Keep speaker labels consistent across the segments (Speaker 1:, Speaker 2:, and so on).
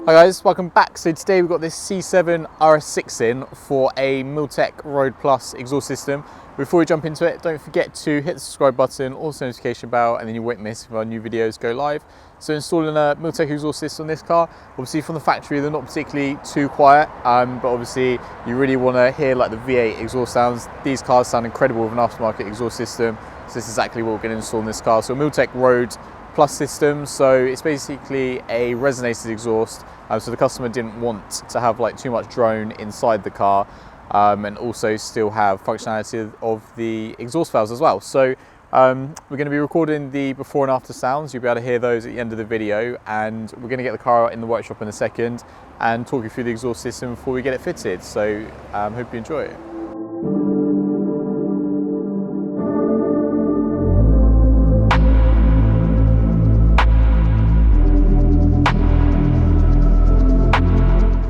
Speaker 1: Hi guys, welcome back. So today we've got this C7 RS6 in for a Milltek Road Plus exhaust system. Before we jump into it, don't forget to hit the subscribe button, also notification bell, and then you won't miss if our new videos go live. So installing a Milltek exhaust system on this car, obviously from the factory they're not particularly too quiet, but obviously you really want to hear like the V8 exhaust sounds. These cars sound incredible with an aftermarket exhaust system, so this is exactly what we're going to install in this car. So Milltek Road Plus system, so it's basically a resonated exhaust, so the customer didn't want to have like too much drone inside the car, and also still have functionality of the exhaust valves as well. So we're going to be recording the before and after sounds. You'll be able to hear those at the end of the video, and we're going to get the car out in the workshop in a second and talk you through the exhaust system before we get it fitted. So hope you enjoy it.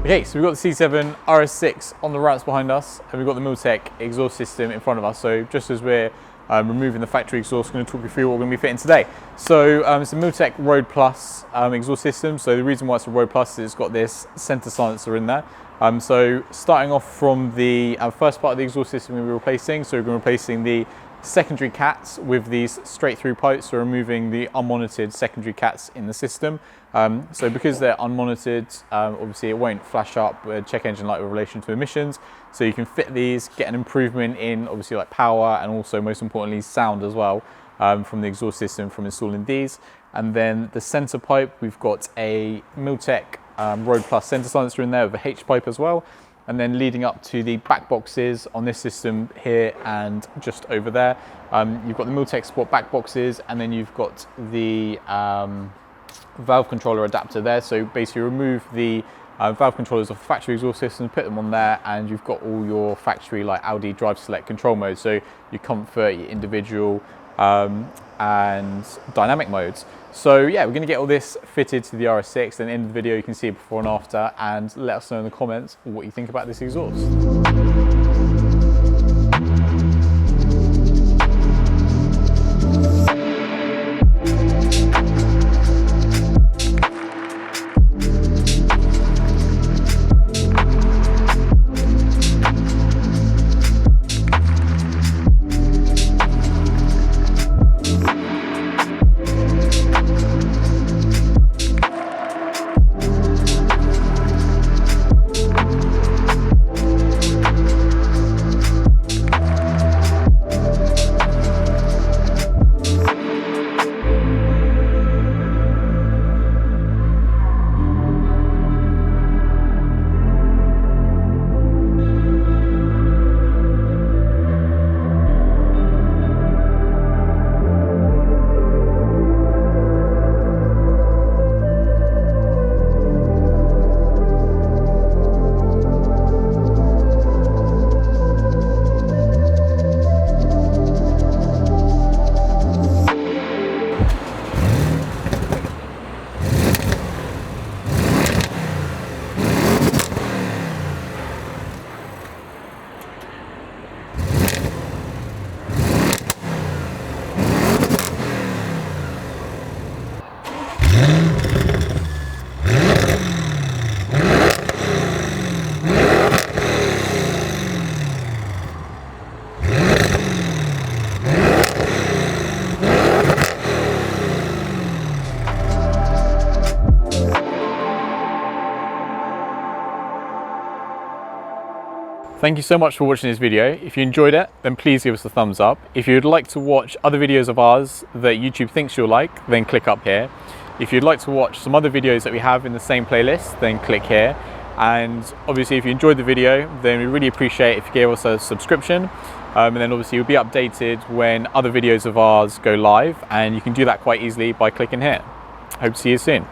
Speaker 1: Okay, so we've got the C7 RS6 on the ramps behind us, and we've got the Milltek exhaust system in front of us. So just as we're removing the factory exhaust, I'm going to talk you through what we're going to be fitting today. So it's a Milltek Road Plus exhaust system. So the reason why it's a Road Plus is it's got this center silencer in there. So starting off from the first part of the exhaust system we'll be replacing, so we're going to be replacing the secondary cats with these straight through pipes, so removing the unwanted secondary cats in the system. So because they're unmonitored, obviously it won't flash up a check engine light with relation to emissions, so you can fit these, get an improvement in obviously like power and also most importantly sound as well from the exhaust system from installing these. And then the center pipe, we've got a Milltek Road Plus center silencer in there with a H pipe as well. And then leading up to the back boxes on this system here and just over there, you've got the Milltek Sport back boxes, and then you've got the valve controller adapter there. So basically remove the valve controllers off the factory exhaust system, put them on there, and you've got all your factory like Audi drive select control modes. So your comfort, your individual and dynamic modes. So yeah, we're going to get all this fitted to the RS6, and in the video you can see it before and after, and let us know in the comments what you think about this exhaust. Thank you so much for watching this video. If you enjoyed it, then please give us a thumbs up. If you'd like to watch other videos of ours that YouTube thinks you'll like, then click up here. If you'd like to watch some other videos that we have in the same playlist, then click here. And obviously if you enjoyed the video, then we really appreciate if you gave us a subscription. And then obviously you'll be updated when other videos of ours go live, and you can do that quite easily by clicking here. Hope to see you soon.